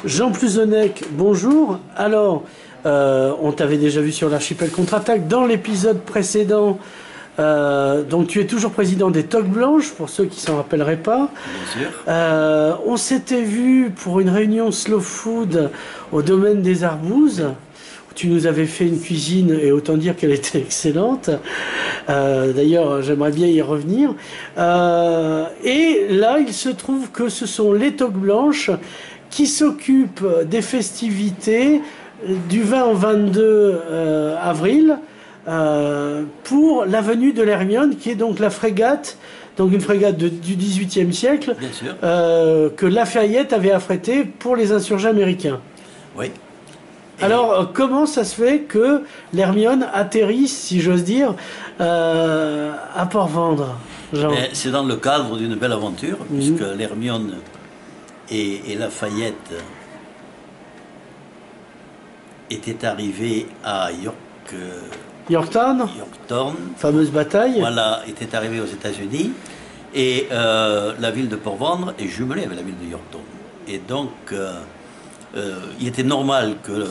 Jean Plusonnec, bonjour. Alors, on t'avait déjà vu sur l'Archipel Contre-Attaque dans l'épisode précédent. Donc tu es toujours président des Toques Blanches, pour ceux qui s'en rappelleraient pas. Bien sûr. On s'était vu pour une réunion Slow Food au domaine des Arbouzes, où tu nous avais fait une cuisine, et autant dire qu'elle était excellente. D'ailleurs, j'aimerais bien y revenir. Et là, il se trouve que ce sont les Toques Blanches qui s'occupent des festivités du 20 au 22 avril, pour la venue de l'Hermione, qui est donc la frégate, donc une frégate du XVIIIe siècle, que Lafayette avait affrétée pour les insurgés américains. Oui. Alors, comment ça se fait que l'Hermione atterrisse, si j'ose dire, à Port-Vendre, Jean? C'est dans le cadre d'une belle aventure, puisque l'Hermione et Lafayette étaient arrivés à Yorktown, fameuse bataille. Voilà, était arrivé aux États-Unis, et la ville de Port-Vendre est jumelée avec la ville de Yorktown. Et donc, il était normal que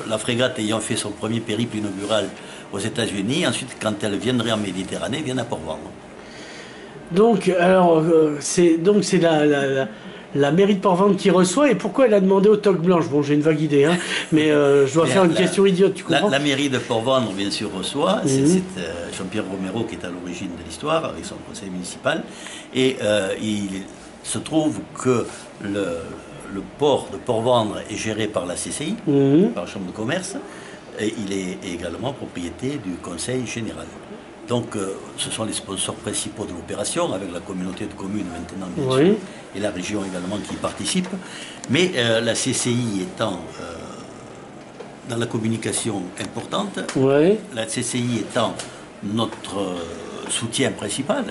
la frégate ayant fait son premier périple inaugural aux États-Unis, ensuite, quand elle viendrait en Méditerranée, vienne à Port-Vendre. Donc, alors, c'est la mairie de Port-Vendre qui reçoit, et pourquoi elle a demandé aux Toques Blanches? Bon, j'ai une vague idée, hein, mais je dois faire une question idiote, tu comprends? La mairie de Port-Vendre, bien sûr, reçoit. C'est Jean-Pierre Romero qui est à l'origine de l'histoire, avec son conseil municipal. Et il se trouve que le port de Port-Vendre est géré par la CCI, par la Chambre de commerce, et il est également propriété du conseil général. Donc, ce sont les sponsors principaux de l'opération, avec la communauté de communes maintenant, bien sûr, et la région également qui participe. Mais la CCI étant dans la communication importante, la CCI étant notre soutien principal,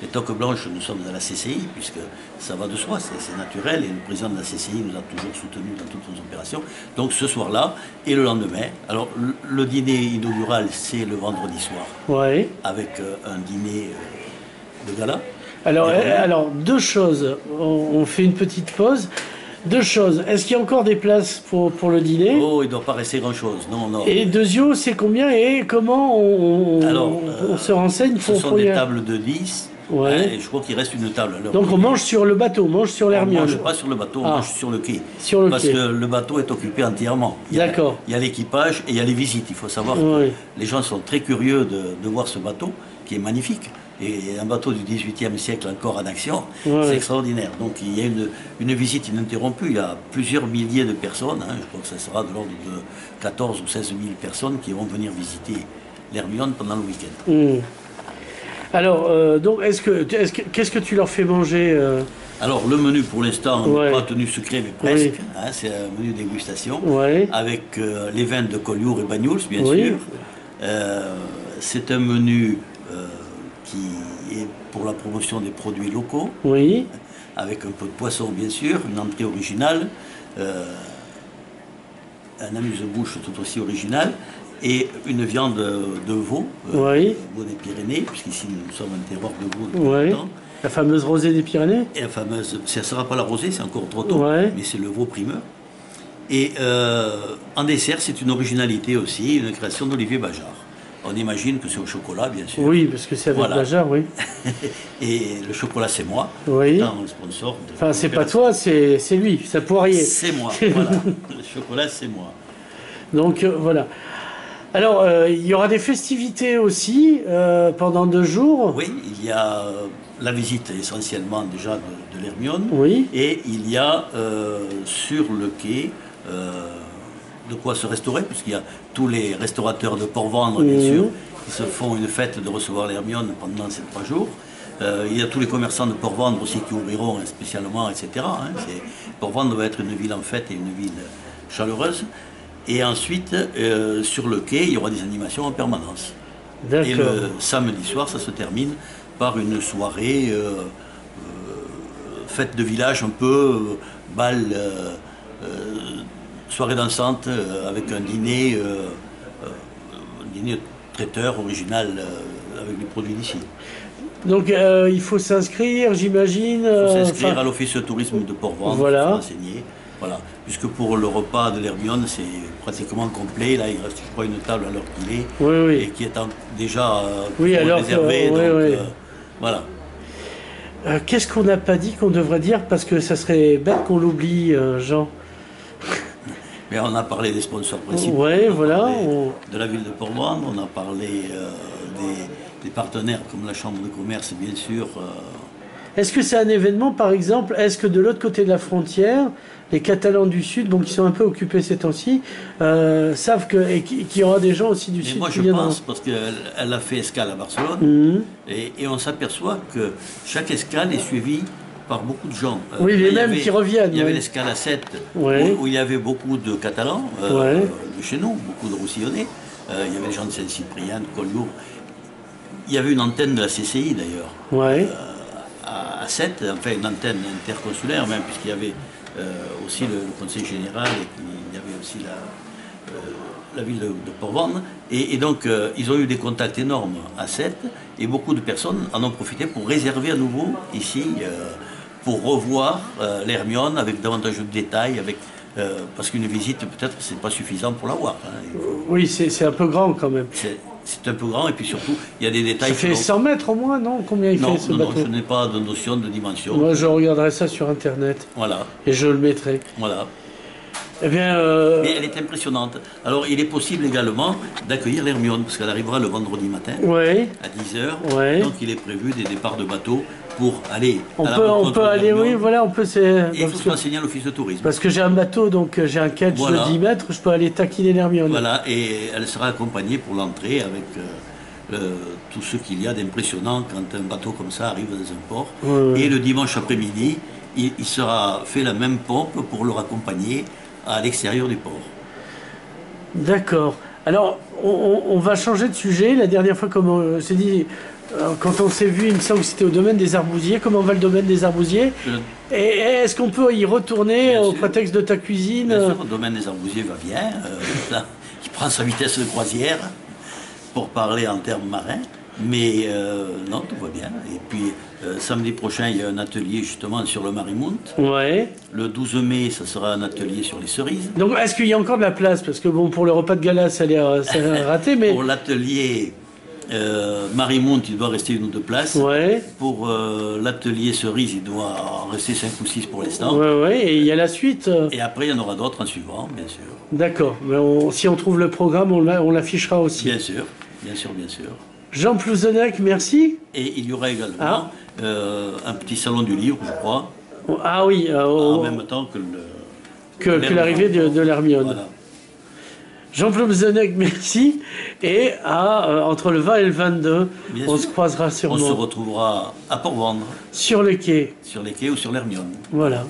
les Toques Blanches, nous sommes dans la CCI, puisque ça va de soi, c'est naturel, et le président de la CCI nous a toujours soutenus dans toutes nos opérations. Donc ce soir-là et le lendemain, alors le dîner inaugural, c'est le vendredi soir, avec un dîner de gala. Alors, deux choses, on fait une petite pause. Deux choses. Est-ce qu'il y a encore des places pour le dîner? Oh, il ne doit pas rester grand-chose. Non, non. Et deuxièmement, c'est combien et comment on se renseigne pour... Ce sont des tables de 10. Et je crois qu'il reste une table. Alors, donc on mange sur le bateau, on mange sur l'Hermione. On ne mange pas sur le bateau, on mange sur le quai. Parce que le bateau est occupé entièrement. D'accord. Il y a l'équipage et il y a les visites. Il faut savoir que les gens sont très curieux de voir ce bateau, qui est magnifique. Et un bateau du XVIIIe siècle encore en action, c'est extraordinaire. Donc il y a une visite ininterrompue. Il y a plusieurs milliers de personnes. Je crois que ça sera de l'ordre de 14 ou 16 000 personnes qui vont venir visiter l'Hermione pendant le week-end. Alors, donc, qu'est-ce que tu leur fais manger Alors, le menu, pour l'instant, n'est pas tenu secret, mais presque. C'est un menu dégustation, avec les vins de Collioure et Banyuls, bien sûr. C'est un menu qui est pour la promotion des produits locaux, avec un peu de poisson, bien sûr, une entrée originale, un amuse-bouche tout aussi original, et une viande de veau, veau des Pyrénées, puisqu'ici nous sommes un terroir de veau depuis longtemps. La fameuse rosée des Pyrénées. Et la fameuse, ça ne sera pas la rosée, c'est encore trop tôt, mais c'est le veau primeur. Et en dessert, c'est une originalité aussi, une création d'Olivier Bajard. On imagine que c'est au chocolat, bien sûr. Oui, parce que c'est avec Bajard, Et le chocolat, c'est moi, étant le sponsor. Enfin, c'est pas toi, c'est lui, ça Poirier. C'est moi, voilà. Le chocolat, c'est moi. Donc, voilà. Alors, il y aura des festivités aussi pendant 2 jours. Oui, il y a la visite essentiellement déjà de l'Hermione. Et il y a sur le quai de quoi se restaurer, puisqu'il y a tous les restaurateurs de Port-Vendre, bien sûr, qui se font une fête de recevoir l'Hermione pendant ces 3 jours. Il y a tous les commerçants de Port-Vendre aussi qui ouvriront spécialement, etc. Port-Vendre va être une ville en fête et une ville chaleureuse. Et ensuite, sur le quai, il y aura des animations en permanence. Et le samedi soir, ça se termine par une soirée fête de village, un peu bal, soirée dansante avec un dîner traiteur original avec les produits d'ici. Donc il faut s'inscrire, j'imagine. Il faut s'inscrire à l'Office de tourisme de Port-Vendre, voilà. renseigner. Voilà, puisque pour le repas de l'Hermione, c'est pratiquement complet. Là, il reste, je crois, une table à l'heure qu'il est, Oui, oui. et qui est déjà Oui, alors réservée. oui, Donc, oui. voilà. Qu'est-ce qu'on n'a pas dit qu'on devrait dire parce que ça serait bête qu'on l'oublie, Jean? Mais on a parlé des sponsors principaux. Ouais, On a voilà. parlé de la ville de Port-Bouin, on a parlé des partenaires comme la Chambre de commerce, bien sûr. Est-ce que c'est un événement, par exemple, est-ce que de l'autre côté de la frontière, les Catalans du Sud, bon, qui sont un peu occupés ces temps-ci, savent qu'il y aura des gens aussi du Mais Sud moi, qui je viendront? pense, parce qu'elle a fait escale à Barcelone, Mhm. et on s'aperçoit que chaque escale est suivie par beaucoup de gens. Oui, les il y mêmes avait- qui reviennent. Il y avait ouais. l'escale à 7, Ouais. où il y avait beaucoup de Catalans, Ouais. de chez nous, beaucoup de Roussillonnais. Il y avait des gens de Saint-Cyprien, de Collioure. Il y avait une antenne de la CCI, d'ailleurs. Ouais. À 7, enfin une antenne interconsulaire même, puisqu'il y avait aussi le Conseil général et puis il y avait aussi la ville de Port-Bouin. Et donc ils ont eu des contacts énormes à 7 et beaucoup de personnes en ont profité pour réserver à nouveau ici, pour revoir l'Hermione avec davantage de détails, parce qu'une visite peut-être c'est pas suffisant pour la voir. Hein. Oui, c'est un peu grand quand même. C'est un peu grand et puis surtout il y a des détails. Ça fait 100 mètres au moins, non? Combien il Non, fait ce non, bateau? je n'ai pas de notion de dimension. Moi, je regarderai ça sur Internet Voilà, et je le mettrai. voilà. Eh bien, Mais elle est impressionnante. Alors, il est possible également d'accueillir l'Hermione, parce qu'elle arrivera le vendredi matin ouais. à 10h. Ouais. Donc, il est prévu des départs de bateaux pour aller On à la peut rencontre de aller, oui, l'Hermione. voilà, on peut. Et il faut se renseigner à l'office de tourisme. Parce que j'ai un bateau, donc j'ai un catch Voilà. de 10 mètres, je peux aller taquiner l'Hermione. Voilà, et elle sera accompagnée pour l'entrée avec tout ce qu'il y a d'impressionnant quand un bateau comme ça arrive dans un port. Ouais, ouais. Et le dimanche après-midi, il sera fait la même pompe pour le raccompagner à l'extérieur du port. D'accord. Alors, on va changer de sujet. La dernière fois, comme on s'est dit, quand on s'est vu, il me semble que c'était au domaine des arbousiers. Comment va le domaine des arbousiers? Et est-ce qu'on peut y retourner Bien au sûr. prétexte de ta cuisine? Bien sûr, le domaine des arbousiers va bien. Là, il prend sa vitesse de croisière, pour parler en termes marins. Mais non, tout va bien. Et puis, samedi prochain, il y a un atelier justement sur le Mariemont. Ouais. Le 12 mai, ça sera un atelier sur les cerises. Donc, est-ce qu'il y a encore de la place? Parce que bon, pour le repas de gala, ça a l'air raté, mais... Pour l'atelier Mariemont, il doit rester 1 ou 2 places. Ouais. Pour l'atelier cerise, il doit en rester 5 ou 6 pour l'instant. Ouais, ouais. Et il y a la suite. Et après, il y en aura d'autres en suivant, bien sûr. D'accord. Mais si on trouve le programme, on l'affichera aussi. Bien sûr, bien sûr, bien sûr. Jean Plouzenec, merci. Et il y aura également un petit salon du livre, je crois, Ah oui, en même temps que que l'arrivée de l'Hermione. Voilà. Jean Plouzenec, merci. Et entre le 20 et le 22, Bien on sûr. se croisera On se sûrement retrouvera à Port-Vendre, sur le quai. sur les quais ou sur l'Hermione. Voilà.